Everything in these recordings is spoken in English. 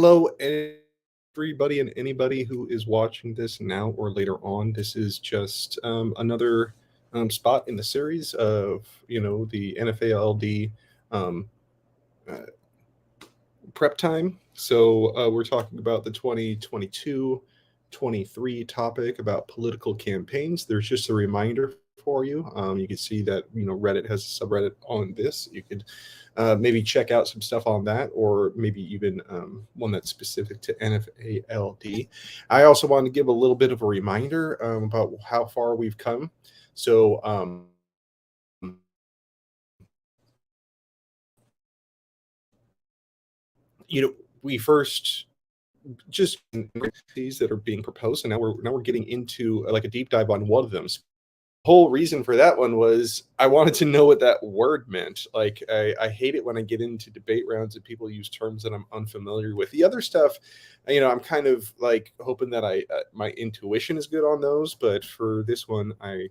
Hello, everybody, and anybody who is watching this now or later on. This is just another spot in the series of the NFALD um, uh, prep time. So we're talking about the 2022-23 topic about political campaigns. There's just a reminder for you. You can see that Reddit has a subreddit on this. You could maybe check out some stuff on that, or maybe even one that's specific to NFALD. I also want to give a little bit of a reminder about how far we've come. So we first just these that are being proposed, and now we're getting into like a deep dive on one of them. Whole reason for that one was I wanted to know what that word meant. Like I hate it when I get into debate rounds and people use terms that I'm unfamiliar with. The other stuff, I'm kind of like hoping that I my intuition is good on those, but for this one, I'm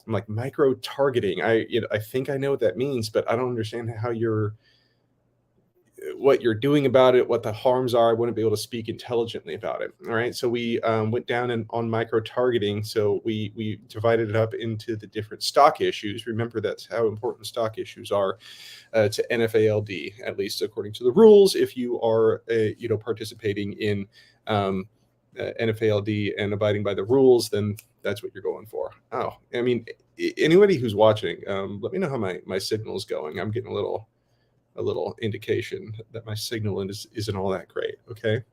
like micro targeting. I think I know what that means, but I don't understand what you're doing about it, what the harms are. I wouldn't be able to speak intelligently about it. All right. So we went down on micro targeting. So we divided it up into the different stock issues. Remember, that's how important stock issues are to NFALD, at least according to the rules. If you are, participating in NFALD and abiding by the rules, then that's what you're going for. Oh, I mean, anybody who's watching, let me know how my signal is going. I'm getting a little indication that my signal isn't all that great. Okay.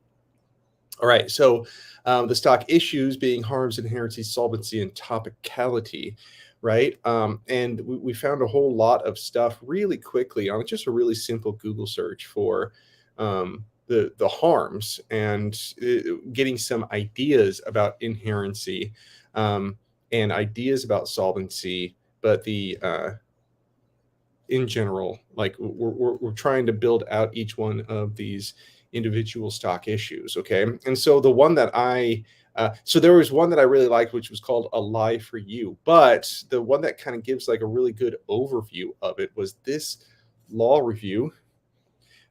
All right. So the stock issues being harms, inherency, solvency, and topicality. Right. And we found a whole lot of stuff really quickly on just a really simple Google search for the harms and getting some ideas about inherency and ideas about solvency. But in general, like we're trying to build out each one of these individual stock issues. Okay. And so the one that so there was one that I really liked, which was called A Lie for You. But the one that kind of gives like a really good overview of it was this law review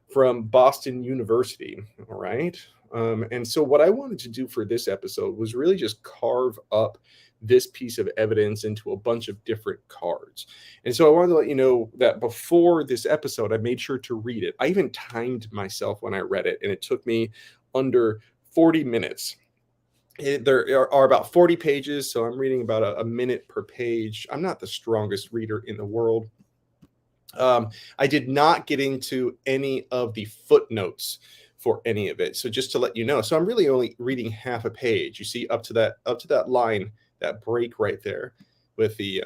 from Boston University. All right. And so what I wanted to do for this episode was really just carve up this piece of evidence into a bunch of different cards. And so I wanted to let you know that before this episode, I made sure to read it. I even timed myself when I read it, and it took me under 40 minutes. There are about 40 pages, so I'm reading about a minute per page. I'm not the strongest reader in the world. I did not get into any of the footnotes for any of it. So just to let you know, so I'm really only reading half a page. You see up to that line, that break right there with the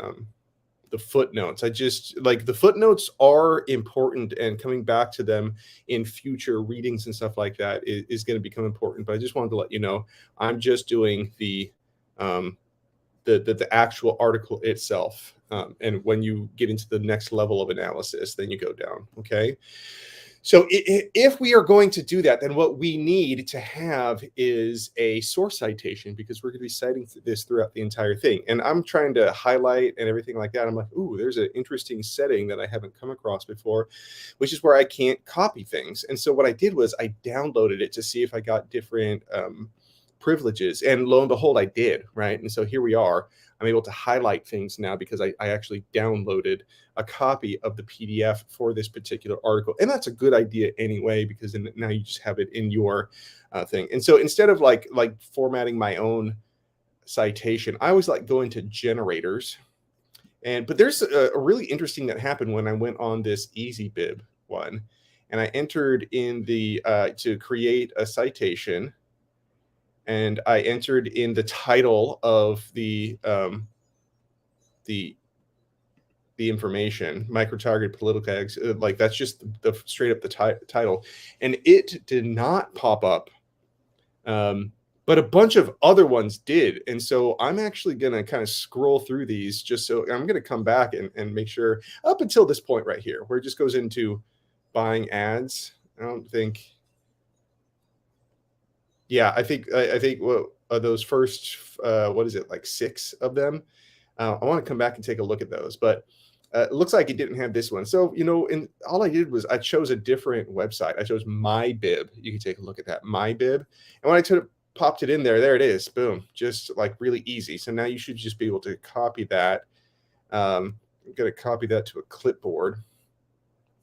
footnotes. I just like the footnotes are important, and coming back to them in future readings and stuff like that is going to become important. But I just wanted to let you know I'm just doing the actual article itself. And when you get into the next level of analysis, then you go down. Okay. So if we are going to do that, then what we need to have is a source citation, because we're going to be citing this throughout the entire thing. And I'm trying to highlight and everything like that. I'm like, ooh, there's an interesting setting that I haven't come across before, which is where I can't copy things. And so what I did was I downloaded it to see if I got different privileges, and lo and behold, I did. Right. And so here we are. I'm able to highlight things now because I actually downloaded a copy of the PDF for this particular article. And that's a good idea anyway, because now you just have it in your thing. And so instead of like formatting my own citation, I always like going to generators. But there's a really interesting that happened when I went on this EasyBib one, and I entered in the to create a citation. And I entered in the title of the information, microtarget political ads, like that's just the straight up the title, and it did not pop up, but a bunch of other ones did. And so I'm actually gonna kind of scroll through these, just so I'm gonna come back and make sure up until this point right here, where it just goes into buying ads. I don't think. Yeah, I think what those first what is it, like 6 of them? I want to come back and take a look at those, but It looks like it didn't have this one. So, and all I did was I chose a different website. I chose MyBib. You can take a look at that, MyBib. And when I popped it in there it is. Boom. Just like really easy. So now you should just be able to copy that. I'm going to copy that to a clipboard.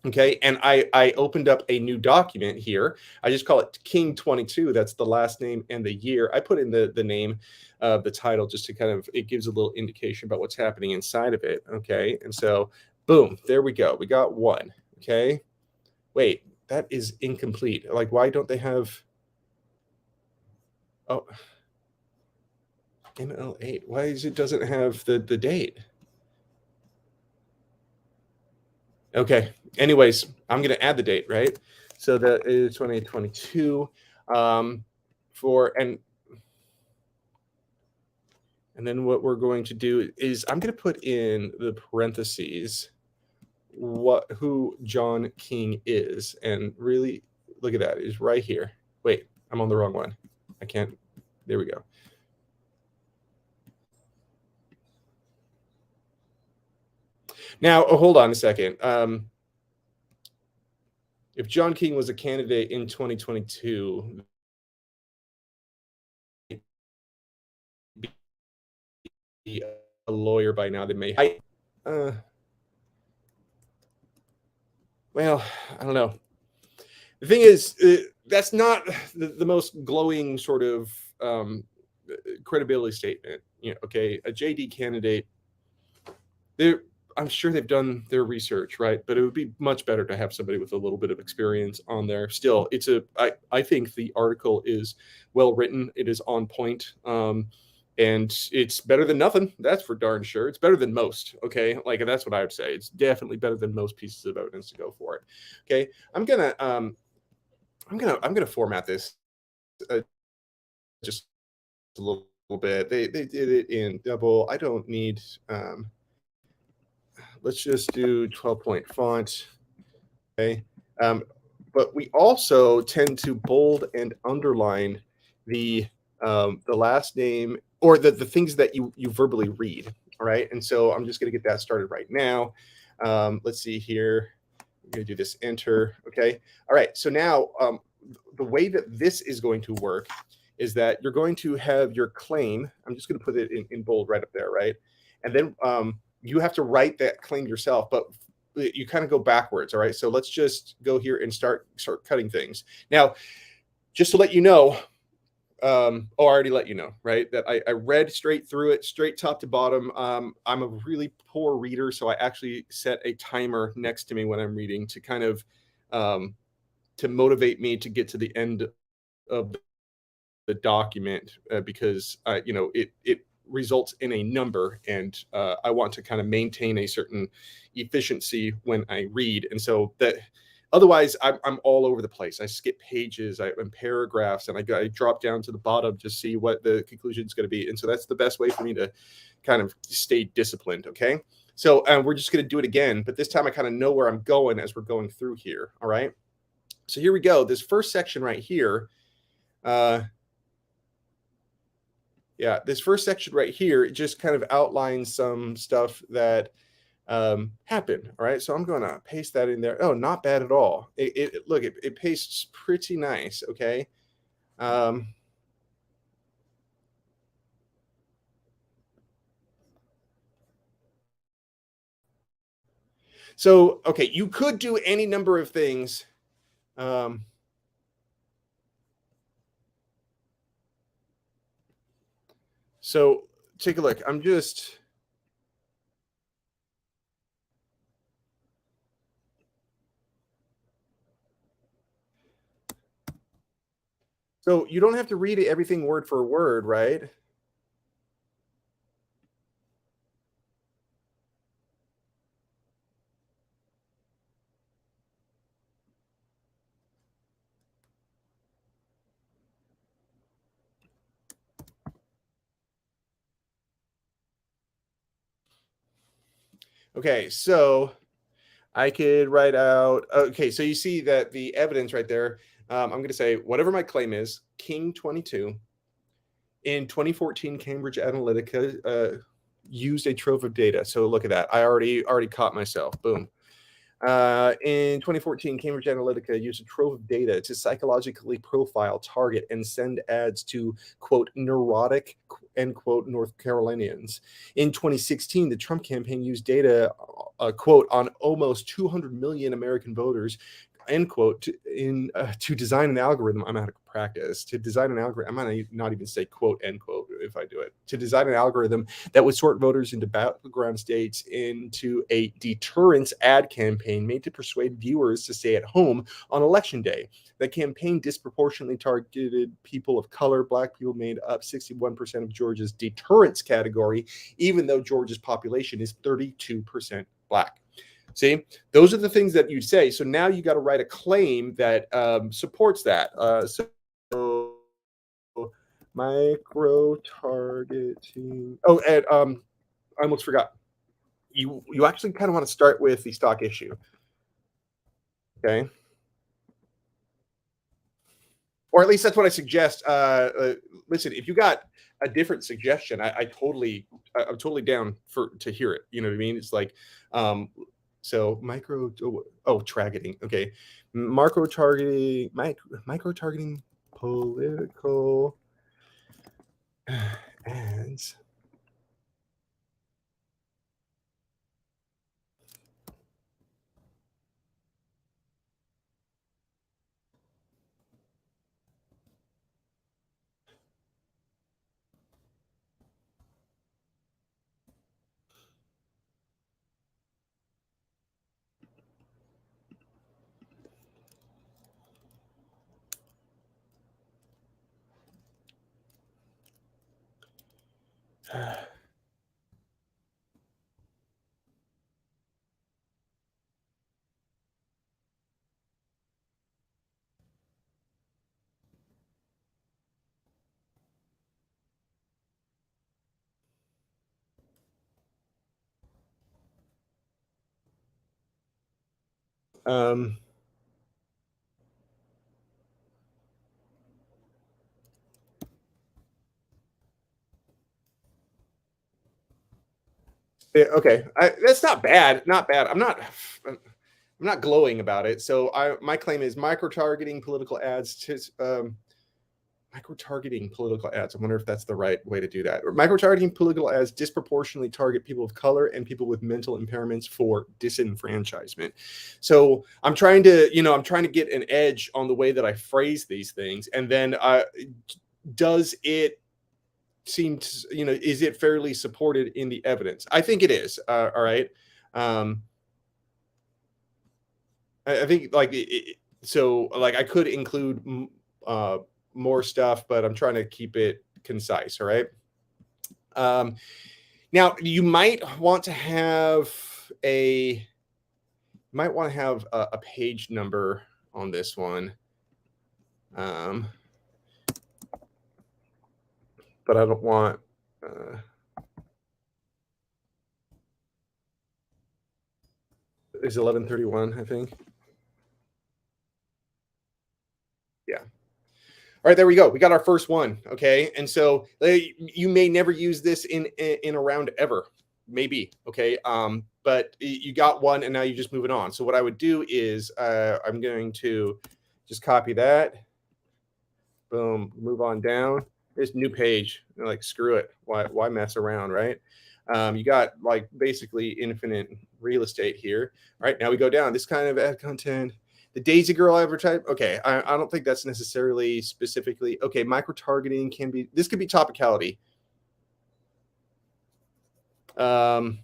Okay, and I opened up a new document here. I just call it King 22. That's the last name and the year. I put in the name of the title just to kind of, it gives a little indication about what's happening inside of it. Okay, and so boom, there we go. We got one. Okay, wait, that is incomplete. Like, why don't they have? Oh, ML8. Why is it doesn't have the date? Okay. Anyways, I'm going to add the date, right? So that is 2022. And then what we're going to do is I'm going to put in the parentheses who John King is, and really look at that. It's right here. Wait, I'm on the wrong one. I can't. There we go. Now, hold on a second. If John King was a candidate in 2022, be a lawyer by now, they may. Well, I don't know. The thing is, that's not the most glowing sort of credibility statement. Okay, a JD candidate, I'm sure they've done their research, right? But it would be much better to have somebody with a little bit of experience on there. Still, I think the article is well written. It is on point. And it's better than nothing. That's for darn sure. It's better than most. Okay, like that's what I would say. It's definitely better than most pieces of evidence to go for it. Okay, I'm gonna format this just a little bit. They did it in double. I don't need. Let's just do 12-point font. Okay, but we also tend to bold and underline the last name or the things that you verbally read. All right, and so I'm just going to get that started right now. Let's see here. I'm going to do this enter. Okay, all right. So now the way that this is going to work is that you're going to have your claim. I'm just going to put it in bold right up there, right? And then you have to write that claim yourself, but you kind of go backwards. All right, so let's just go here and start cutting things now. Just to let you know, I already let you know, right, that I read straight through it, straight top to bottom. I'm a really poor reader, so I actually set a timer next to me when I'm reading to kind of to motivate me to get to the end of the document because it results in a number, and I want to kind of maintain a certain efficiency when I read, and so that otherwise I'm all over the place. I skip pages, and paragraphs, and I drop down to the bottom to see what the conclusion is going to be, and so that's the best way for me to kind of stay disciplined. Okay, so we're just going to do it again, but this time I kind of know where I'm going as we're going through here. All right, so here we go. This first section right here. Yeah, this first section right here, it just kind of outlines some stuff that happened. All right, so I'm going to paste that in there. Oh, not bad at all. Look, it pastes pretty nice. Okay. So, okay, you could do any number of things. So take a look. So you don't have to read everything word for word, right? Okay, so I could write out. Okay, so you see that the evidence right there. I'm going to say whatever my claim is, King 22 in 2014 Cambridge Analytica. used a trove of data. So look at that. I already caught myself. Boom. In 2014, Cambridge Analytica used a trove of data to psychologically profile, target, and send ads to, quote, neurotic, end quote, North Carolinians. In 2016, the Trump campaign used data, quote, on almost 200 million American voters, end quote, to design an algorithm. I'm out of practice. To design an algorithm, I might not even say quote, end quote, if I do it. To design an algorithm that would sort voters into battleground states into a deterrence ad campaign made to persuade viewers to stay at home on election day. The campaign disproportionately targeted people of color. Black people made up 61% of Georgia's deterrence category, even though Georgia's population is 32% Black. See, those are the things that you say. So now you got to write a claim that supports that. So micro targeting. Oh, and I almost forgot. You actually kind of want to start with the stock issue, okay? Or at least that's what I suggest. Listen, if you got a different suggestion, I'm totally down for to hear it. You know what I mean? It's like, so targeting. Okay, micro targeting political ads. Um, yeah, okay, that's not bad. Not bad. I'm not glowing about it. So my claim is micro targeting political ads to micro-targeting political ads. I wonder if that's the right way to do that. Or micro-targeting political ads disproportionately target people of color and people with mental impairments for disenfranchisement. So I'm trying to get an edge on the way that I phrase these things. And then does it seem to, is it fairly supported in the evidence? I think it is. All right. Um, I think like so like I could include uh, more stuff, but I'm trying to keep it concise. All right. Um, Now you might want to have a a page number on this one, um, but I don't want. Is 1131? I think. Yeah. All right, there we go. We got our first one. Okay, and so you may never use this in a round ever, maybe. Okay, but you got one, and now you're just moving on. So what I would do is I'm going to just copy that. Boom, move on down. This new page. You're like, screw it. Why mess around, right? You got like basically infinite real estate here. All right, now we go down. This kind of ad content. The Daisy Girl advertise. Okay, I don't think that's necessarily specifically. Okay, micro targeting can be. This could be topicality. Um,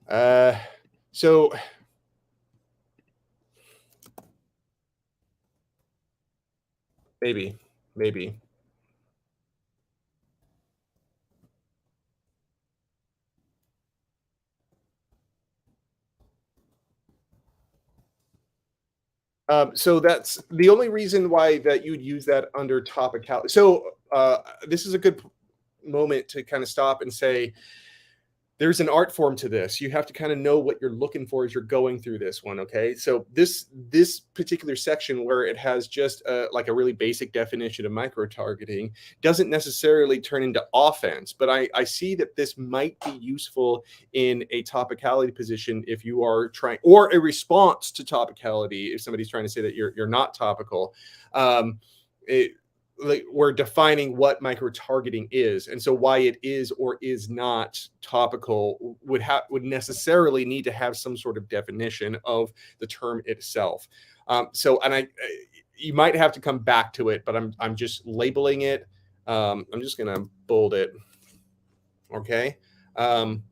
uh, so maybe. So that's the only reason why that you'd use that under topicality. So this is a good moment to kind of stop and say there's an art form to this. You have to kind of know what you're looking for as you're going through this one. Okay, so this particular section where it has just like a really basic definition of micro targeting doesn't necessarily turn into offense, but I see that this might be useful in a topicality position if you are trying, or a response to topicality if somebody's trying to say that you're not topical. um, it, like we're defining what micro targeting is, and so why it is or is not topical would necessarily need to have some sort of definition of the term itself. So and you might have to come back to it, but I'm just labeling it. I'm just gonna bold it. Okay. um,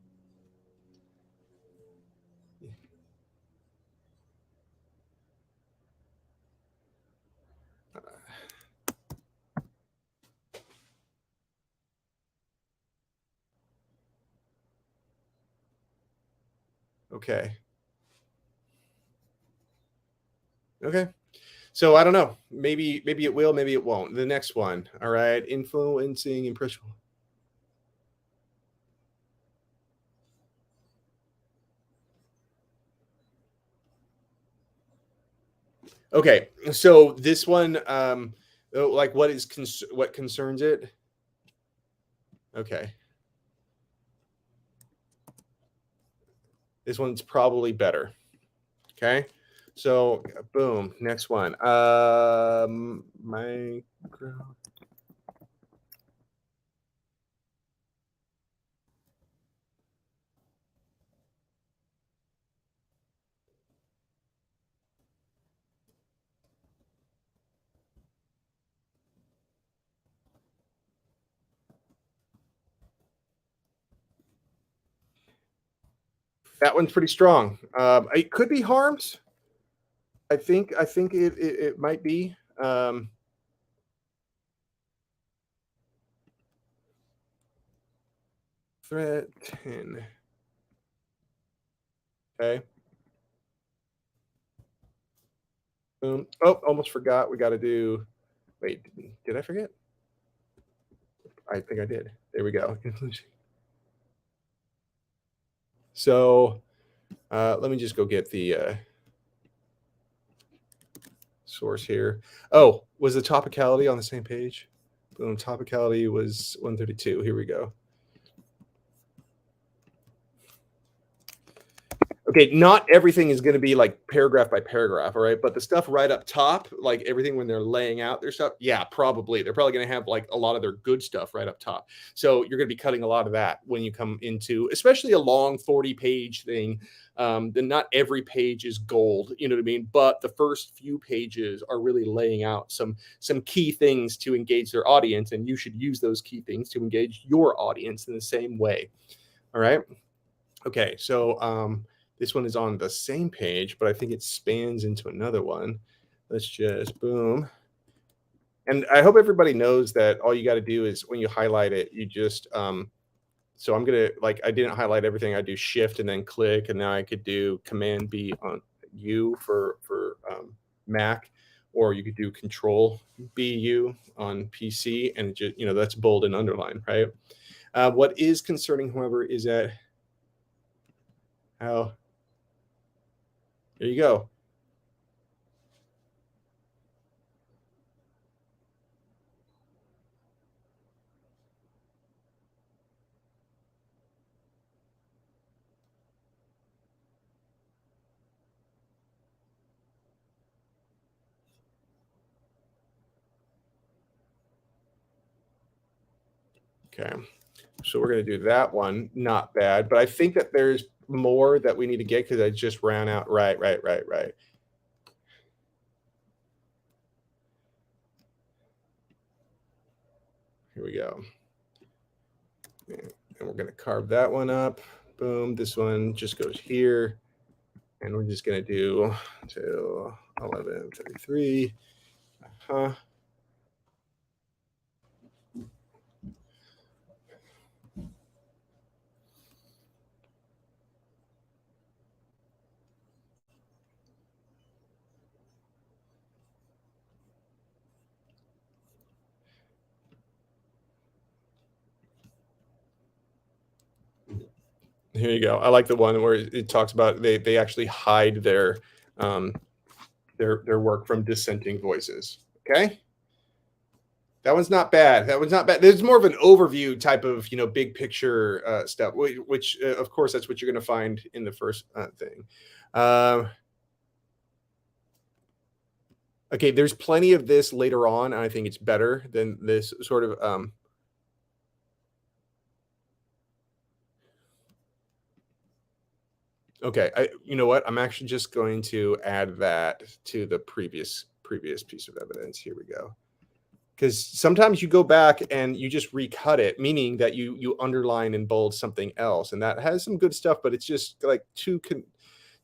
okay. Okay. So I don't know, maybe it will, maybe it won't. The next one, all right, influencing impression. Okay, so this one, like what concerns it? Okay, this one's probably better. Okay, so boom, next one. Micro. That one's pretty strong. It could be harms. I think it might be. Threat 10. Okay. Boom. Oh, almost forgot. We got to do. Wait, did I forget? I think I did. There we go. So let me just go get the source here. Oh, was the topicality on the same page? Boom. Topicality was 132. Here we go. Okay, not everything is going to be like paragraph by paragraph, all right? But the stuff right up top, like everything when they're laying out their stuff, yeah, probably. They're probably going to have like a lot of their good stuff right up top. So you're going to be cutting a lot of that when you come into, especially a long 40-page thing. Then not every page is gold, you know what I mean? But the first few pages are really laying out some key things to engage their audience, and you should use those key things to engage your audience in the same way. All right. Okay, so this one is on the same page, but I think it spans into another one. Let's just boom. And I hope everybody knows that all you got to do is when you highlight it, you just so I'm gonna, like, I didn't highlight everything. I do shift and then click, and now I could do command B on U for Mac, or you could do control BU on PC, and just, that's bold and underlined, right? What is concerning, however, is that how, there you go. Okay. So we're going to do that one. Not bad. But I think that there's more that we need to get because I just ran out. Right, right, right, right. Here we go. And we're going to carve that one up. Boom. This one just goes here. And we're just going to do till 11:33. Uh-huh. Here you go. I like the one where it talks about they actually hide um, their work from dissenting voices. Okay, that one's not bad. That one's not bad. There's more of an overview type of big picture stuff, which of course that's what you're going to find in the first thing. Uh, okay, there's plenty of this later on, and I think it's better than this sort of. Okay, you know what? I'm actually just going to add that to the previous piece of evidence. Here we go. Because sometimes you go back and you just recut it, meaning that you underline and bold something else, and that has some good stuff, but it's just like too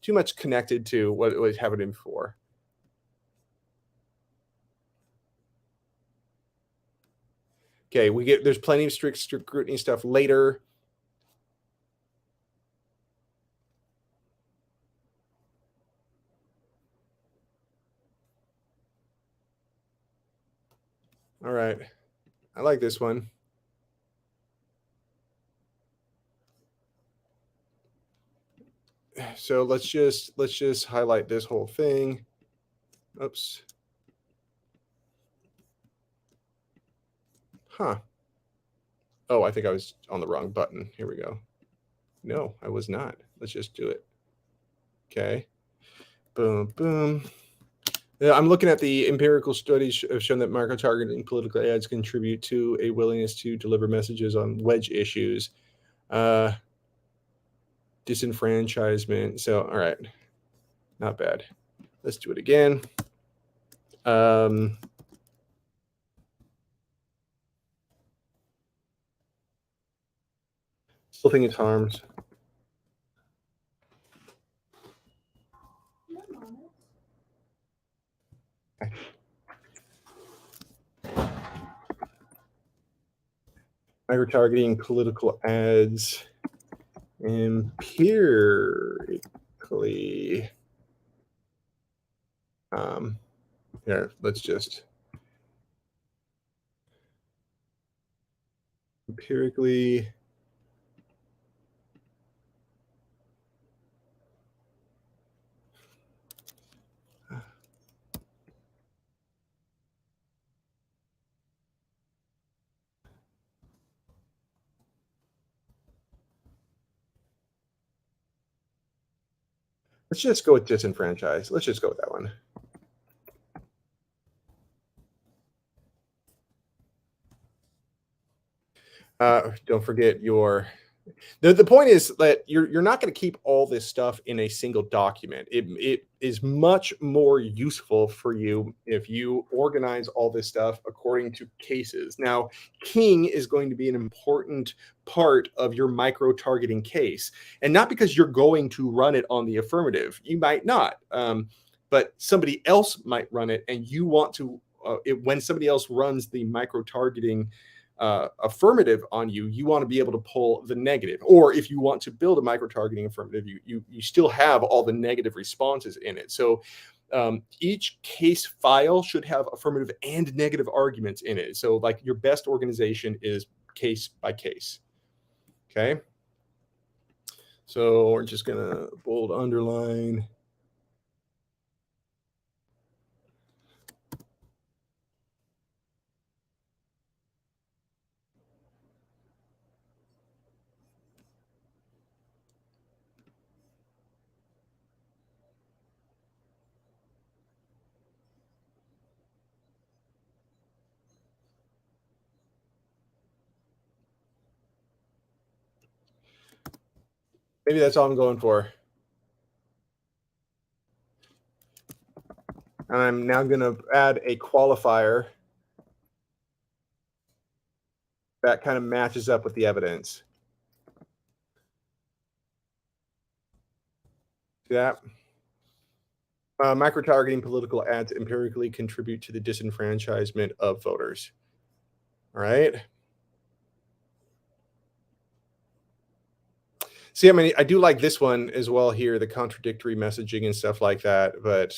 much connected to what it was having in before. Okay, there's plenty of strict scrutiny stuff later. All right, I like this one. So let's just highlight this whole thing. Oops. Huh. Oh, I think I was on the wrong button. Here we go. No, I was not. Let's just do it. Okay. Boom, boom. Yeah, I'm looking at the empirical studies have shown that micro-targeting political ads contribute to a willingness to deliver messages on wedge issues, uh, disenfranchisement. So, all right, not bad. Let's do it again. Still think it's harms. Micro-targeting political ads empirically. Here, let's just empirically. Let's just go with disenfranchised. Let's just go with that one. Don't forget the point is that you're not going to keep all this stuff in a single document. It is much more useful for you if you organize all this stuff according to cases. Now, King is going to be an important part of your micro targeting case, and not because you're going to run it on the affirmative. You might not, but somebody else might run it, and you want to. When somebody else runs the micro targeting affirmative on you, you want to be able to pull the negative. Or if you want to build a micro-targeting affirmative, you still have all the negative responses in it. So each case file should have affirmative and negative arguments in it. So like your best organization is case by case. Okay. So we're just gonna bold underline. Maybe that's all I'm going for. And I'm now going to add a qualifier that kind of matches up with the evidence. See that? Micro-targeting political ads empirically contribute to the disenfranchisement of voters. All right. See, I mean, I do like this one as well here, the contradictory messaging and stuff like that. But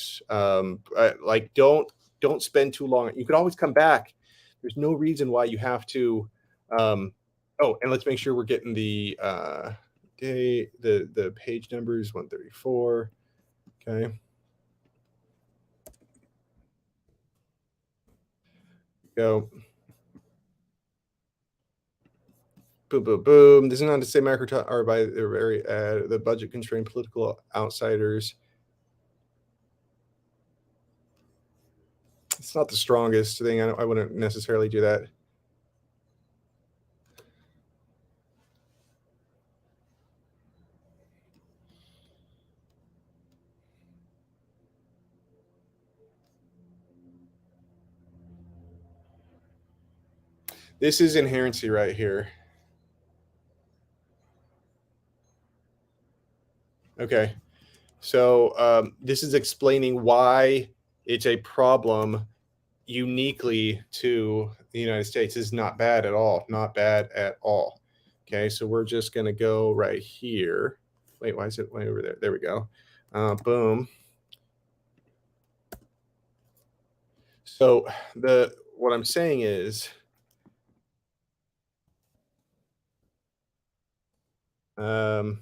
like, don't spend too long. You could always come back. There's no reason why you have to. Oh, and let's make sure we're getting the date. The page number is 134. Okay. Go. Boom, boom, boom. This is not to say micro or by the very the budget constrained political outsiders. It's not the strongest thing. I wouldn't necessarily do that. This is inherency right here. Okay. So this is explaining why it's a problem uniquely to the United States. This is not bad at all. Not bad at all. Okay. So we're just going to go right here. Wait, why is it way over there? There we go. Boom. So what I'm saying is, um,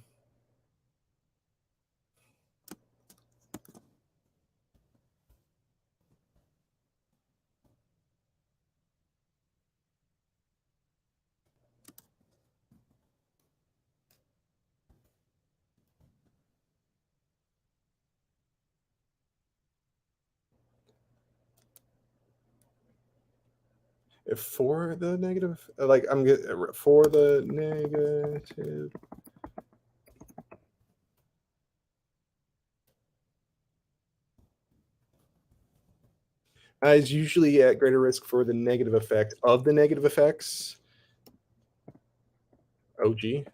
for the negative, like I'm for the negative. Is usually at greater risk for the negative effect of the negative effects. OG.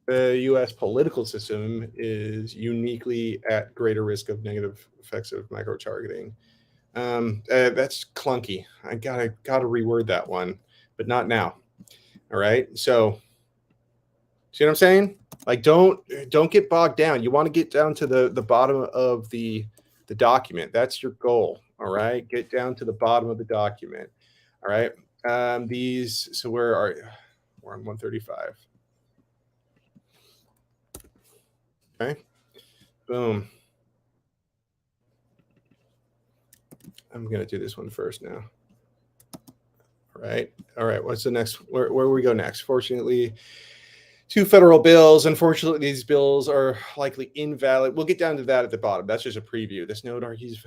The US political system is uniquely at greater risk of negative effects of micro-targeting. That's clunky. I gotta reword that one, but not now. All right. So see what I'm saying? Like don't get bogged down. You want to get down to the bottom of the document. That's your goal. All right. Get down to the bottom of the document. All right. These. So where are you? We're on 135. Okay. Boom. I'm gonna do this one first now. All right. All right. What's the next? Where we go next? Fortunately, two federal bills. Unfortunately, these bills are likely invalid. We'll get down to that at the bottom. That's just a preview. This note argues.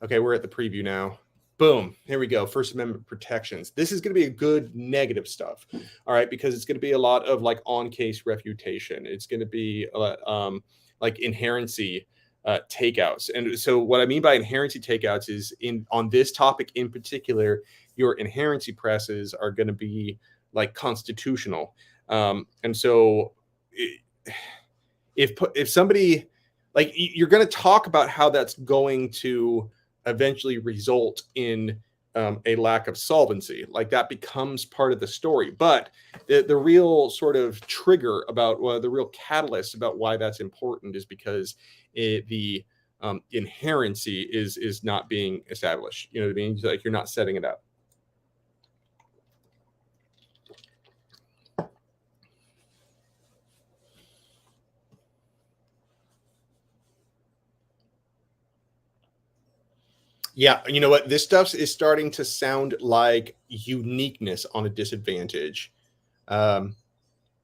Okay, we're at the preview now. Boom. Here we go. First Amendment protections. This is going to be a good negative stuff. All right, because it's going to be a lot of like on case refutation. It's going to be like inherency takeouts. And so what I mean by inherency takeouts is in on this topic in particular, your inherency presses are going to be like constitutional. And so if somebody like you're going to talk about how that's going to eventually result in a lack of solvency, like that becomes part of the story. But the real sort of trigger about the real catalyst about why that's important is because the inherency is not being established. You know what I mean? It's like you're not setting it up. Yeah, you know what? This stuff is starting to sound like uniqueness on a disadvantage. Um,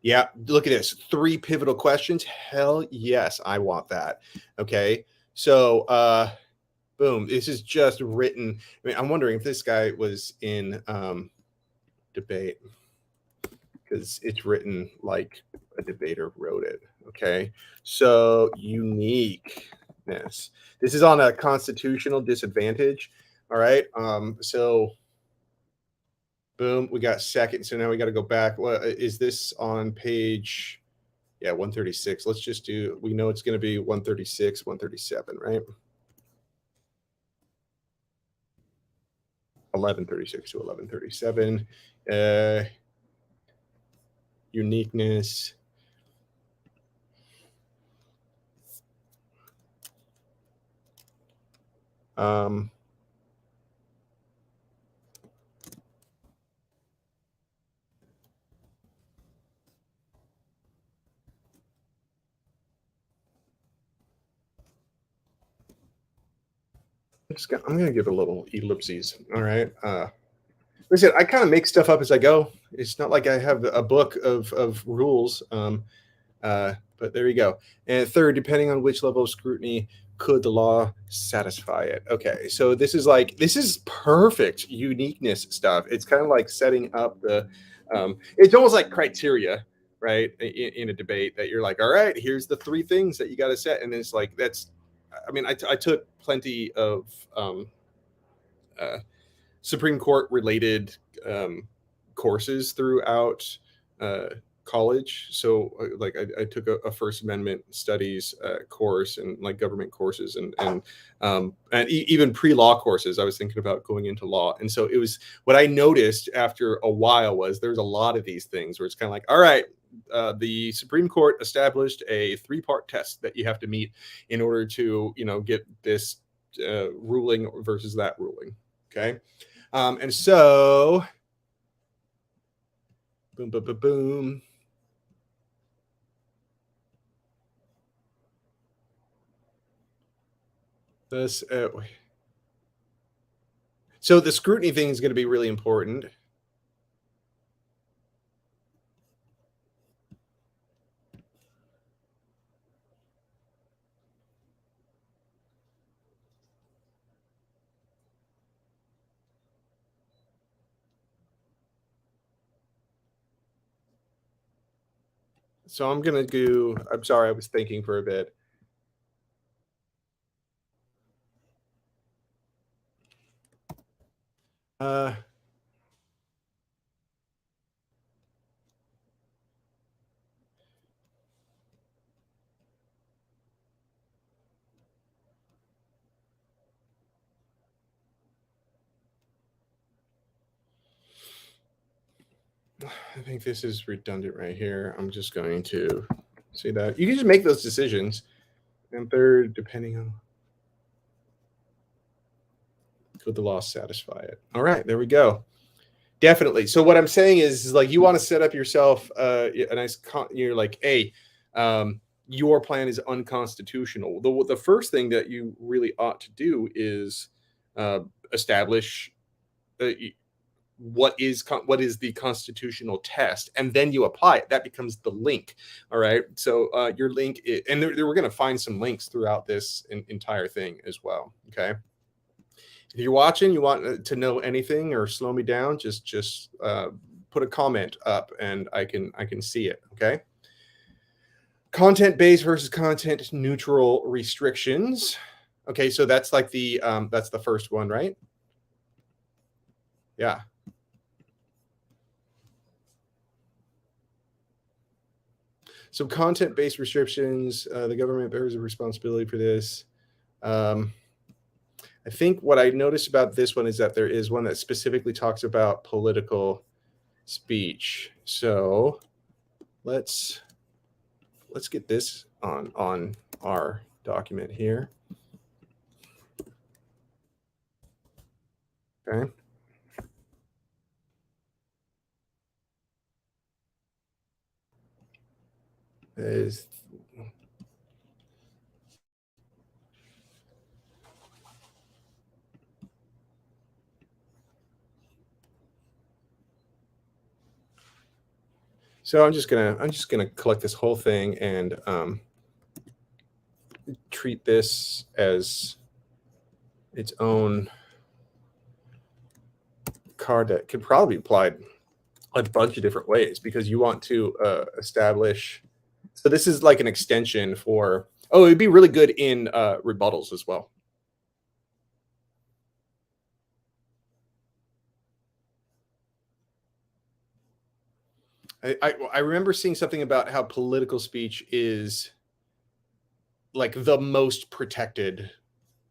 yeah, look at this. 3 pivotal questions. Hell yes, I want that. Okay. So, boom. This is just written. I mean, I'm wondering if this guy was in debate because it's written like a debater wrote it. Okay. So, uniqueness. This is on a constitutional disadvantage. All right. So boom, we got second. So now we got to go back. What is this on page? Yeah, 136. Let's just do, we know it's going to be 136, 137, right? 1136 to 1137. uniqueness. Um, I'm gonna give it a little ellipses. All right. Listen, I kind of make stuff up as I go. It's not like I have a book of rules. But there you go. And third, depending on which level of scrutiny, could the law satisfy it? Okay, so this is perfect uniqueness stuff. It's kind of like setting up the. It's almost like criteria, right? In a debate that you're like, all right, here's the three things that you got to set, and it's like that's. I mean, I took plenty of uh, Supreme Court related courses throughout uh, college. So, like, I took a First Amendment studies course and like government courses and even pre law courses. I was thinking about going into law, and so it was what I noticed after a while was there's a lot of these things where it's kind of like, all right. The Supreme Court established a three-part test that you have to meet in order to, get this ruling versus that ruling. Okay, and so, boom, boom, boom, boom. This, so the scrutiny thing is going to be really important. So I'm going to do, I'm sorry, I was thinking for a bit. Uh, I think this is redundant right here. I'm just going to see that. You can just make those decisions. And third, depending on could the law satisfy it. All right, there we go. Definitely. So what I'm saying is like you want to set up yourself a nice. You're like, hey, your plan is unconstitutional. The first thing that you really ought to do is establish uh, what is the constitutional test, and then you apply it. That becomes the link. All right. So your link, and we're going to find some links throughout this entire thing as well. Okay. If you're watching, you want to know anything or slow me down, just put a comment up, and I can see it. Okay. Content based versus content neutral restrictions. Okay, so that's the first one, right? Yeah. So content based restrictions, the government bears a responsibility for this. Um, I think what I noticed about this one is that there is one that specifically talks about political speech. So let's get this on our document here. Okay. Is so I'm just gonna collect this whole thing and treat this as its own card that could probably be applied a bunch of different ways because you want to establish. So this is like an extension for. Oh, it'd be really good in rebuttals as well. I remember seeing something about how political speech is like the most protected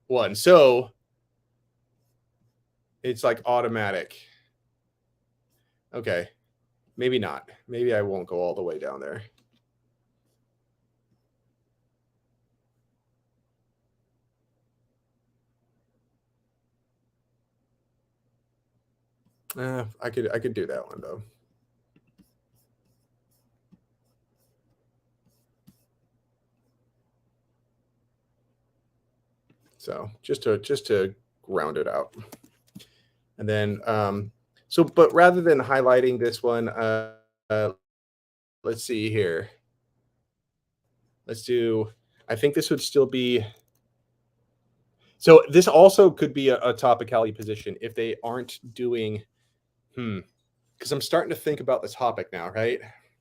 one. So it's like automatic. Okay. Maybe not. Maybe I won't go all the way down there. I could do that one though. So just to round it out. And then so but rather than highlighting this one, uh let's see here. Let's do, I think this would still be, so this also could be a topicality position if they aren't doing, because I'm starting to think about the topic now, right?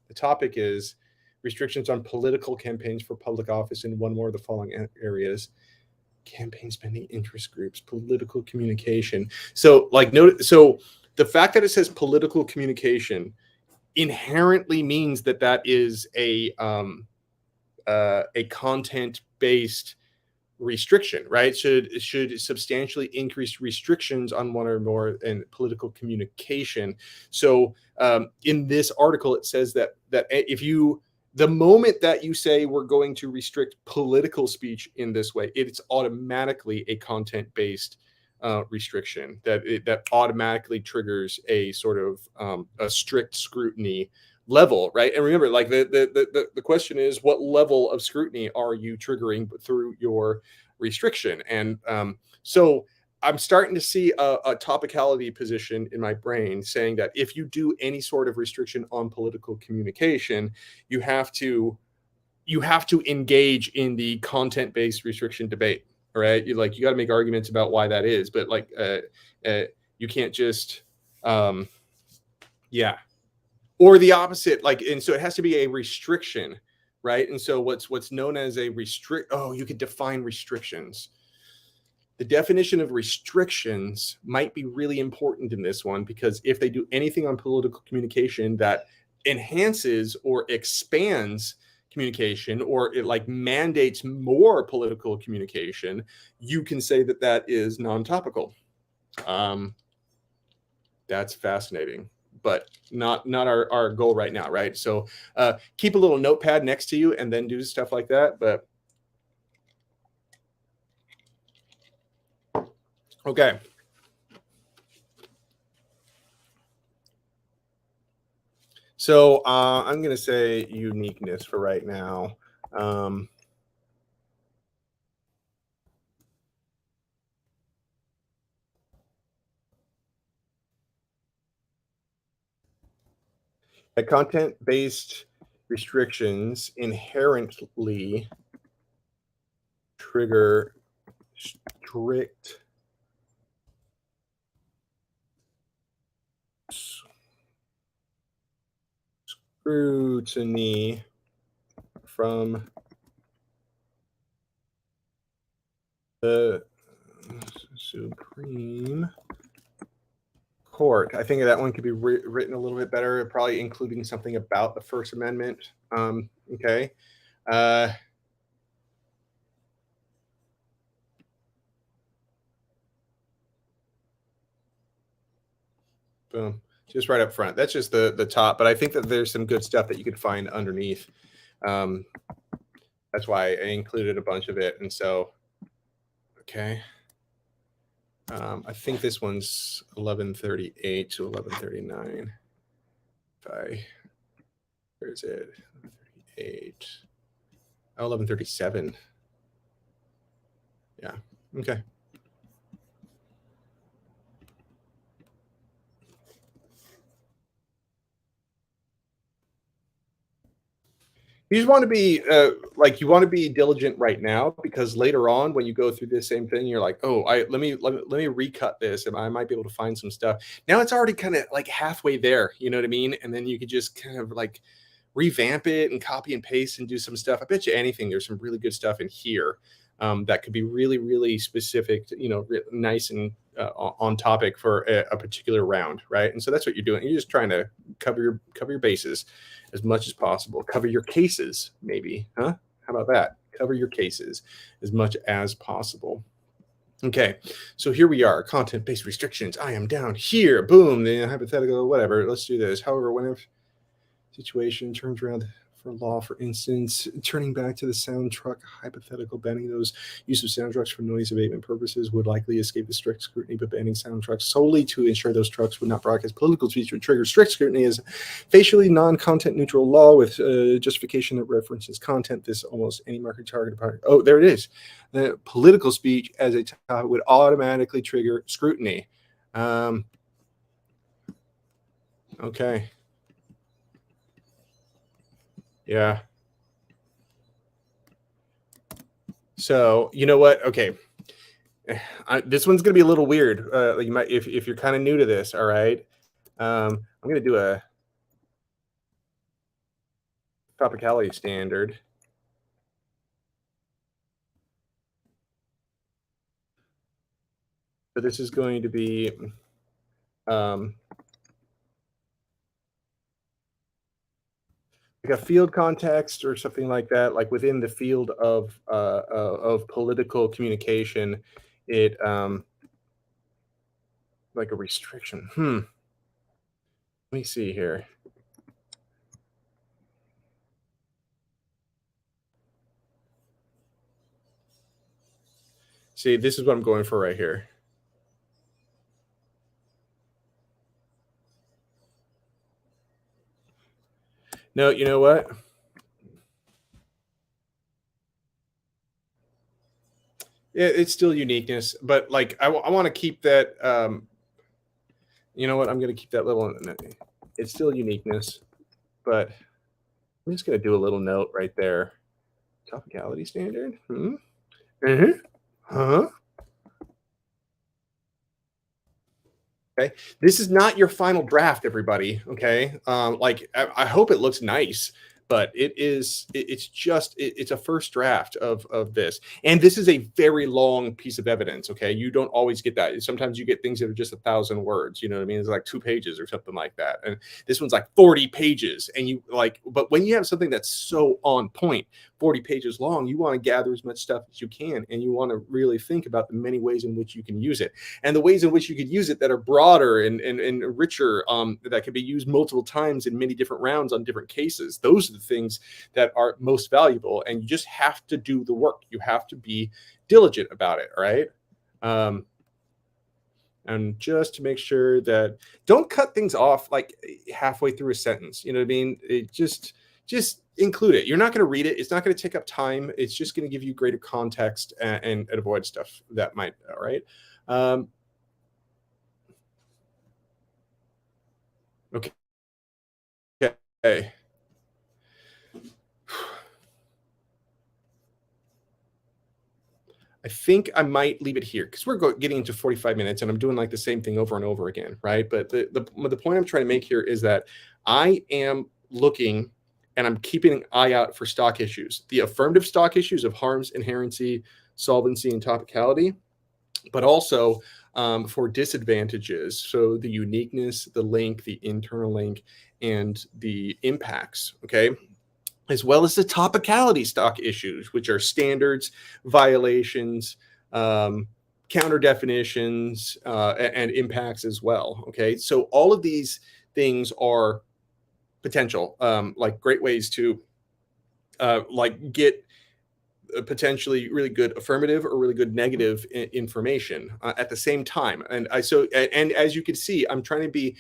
The topic is restrictions on political campaigns for public office in one more of the following areas: campaign spending, interest groups, political communication. So, like, note, so the fact that it says political communication inherently means that that is a content based restriction, right? Should substantially increase restrictions on one or more in political communication. So in this article, it says that if you, the moment that you say we're going to restrict political speech in this way, it's automatically a content-based restriction that automatically triggers a sort of a strict scrutiny level, right? And remember, like the question is, what level of scrutiny are you triggering through your restriction? And so I'm starting to see a topicality position in my brain saying that if you do any sort of restriction on political communication, you have to engage in the content-based restriction debate. All right, you got to make arguments about why that is, but you can't just yeah, or the opposite, like, and so it has to be a restriction, right? And so what's known as a restrict, oh, you could define restrictions. The definition of restrictions might be really important in this one, because if they do anything on political communication that enhances or expands communication, or it like mandates more political communication, you can say that that is non-topical. That's fascinating, but not our goal right now, right? So keep a little notepad next to you and then do stuff like that. But okay. So I'm going to say uniqueness for right now. Content-based restrictions inherently trigger strict scrutiny from the Supreme Court. I think that one could be written a little bit better, probably including something about the First Amendment. Okay. Boom. Just right up front. That's just the top, but I think that there's some good stuff that you could find underneath. That's why I included a bunch of it. And so, okay. I think this one's 1138 to 1139. Where is it? 1138. Oh, 1137. Yeah. Okay. You just want to be you want to be diligent right now, because later on when you go through this same thing, you're like, oh, let me recut this and I might be able to find some stuff. Now it's already kind of like halfway there, you know what I mean? And then you could just kind of like revamp it and copy and paste and do some stuff. I bet you anything there's some really good stuff in here that could be really, really specific, nice and on topic for a particular round, right? And so that's what you're doing. You're just trying to cover your bases as much as possible. Cover your cases, maybe, huh? How about that? Cover your cases as much as possible. Okay, so here we are, content-based restrictions. I am down here. Boom, the hypothetical, whatever. Let's do this. However, whenever situation turns around for law, for instance, turning back to the sound truck hypothetical, banning those use of sound trucks for noise abatement purposes would likely escape the strict scrutiny, but banning sound trucks solely to ensure those trucks would not broadcast political speech would trigger strict scrutiny as facially non-content neutral law with justification that references content. This almost any market target. Oh, there it is. The political speech as a topic would automatically trigger scrutiny. Okay. Yeah. So you know what? Okay, this one's gonna be a little weird. You might, if you're kind of new to this. All right, I'm gonna do a topicality standard. So this is going to be um, like a field context or something like that. Like within the field of political communication, it like a restriction. Let me see here. See, this is what I'm going for right here. No, you know what? It's still uniqueness, but like I want to keep that. You know what? I'm going to keep that little. It's still uniqueness, but I'm just going to do a little note right there. Topicality standard. Mm-hmm. Huh. Okay. This is not your final draft, everybody. Okay. Like I hope it looks nice, but it's just it's a first draft of this. And this is a very long piece of evidence. Okay. You don't always get that. Sometimes you get things that are just 1,000 words. You know what I mean? It's like 2 pages or something like that. And this one's like 40 pages. And you like, but when you have something that's so on point, 40 pages long, you want to gather as much stuff as you can, and you want to really think about the many ways in which you can use it, and the ways in which you could use it that are broader and richer, that can be used multiple times in many different rounds on different cases. Those are the things that are most valuable, and you just have to do the work. You have to be diligent about it, right? And just to make sure that don't cut things off like halfway through a sentence. You know what I mean? It just include it. You're not going to read it. It's not going to take up time. It's just going to give you greater context and avoid stuff that might. All right. Okay. Okay. I think I might leave it here because we're getting into 45 minutes and I'm doing like the same thing over and over again, right? But the point I'm trying to make here is that I am looking and I'm keeping an eye out for stock issues, the affirmative stock issues of harms, inherency, solvency, and topicality, but also for disadvantages. So the uniqueness, the link, the internal link, and the impacts. Okay, as well as the topicality stock issues, which are standards, violations, counter definitions, and impacts as well. Okay, so all of these things are potential, like great ways to like get potentially really good affirmative or really good negative information at the same time. And as you can see, I'm trying to be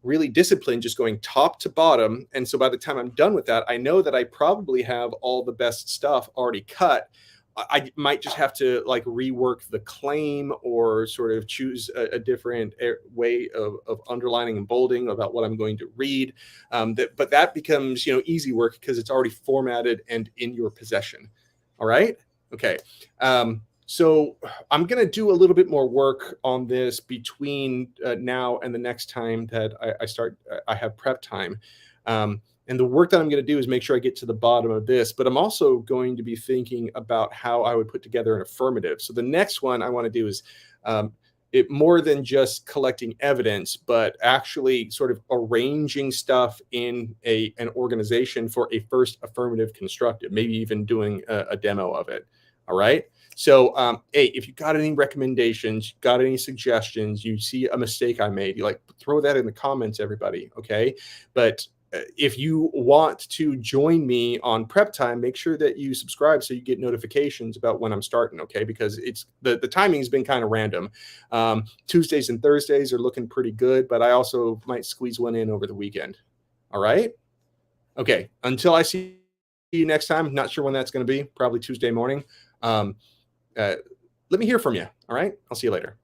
really disciplined, just going top to bottom. And so by the time I'm done with that, I know that I probably have all the best stuff already cut. I might just have to like rework the claim or sort of choose a different way of underlining and bolding about what I'm going to read. But that becomes, easy work because it's already formatted and in your possession. All right. Okay. So I'm going to do a little bit more work on this between now and the next time that I have prep time. And the work that I'm going to do is make sure I get to the bottom of this, but I'm also going to be thinking about how I would put together an affirmative. So the next one I want to do is it more than just collecting evidence, but actually sort of arranging stuff in an organization for a first affirmative constructive, maybe even doing a demo of it. All right. So, hey, if you got any recommendations, got any suggestions, you see a mistake I made, you like throw that in the comments, everybody. Okay. But if you want to join me on prep time, make sure that you subscribe so you get notifications about when I'm starting. Okay, because it's the timing's been kind of random. Tuesdays and Thursdays are looking pretty good, but I also might squeeze one in over the weekend. All right. Okay. Until I see you next time, not sure when that's going to be. Probably Tuesday morning. Um, uh, Let me hear from you. All right. I'll see you later.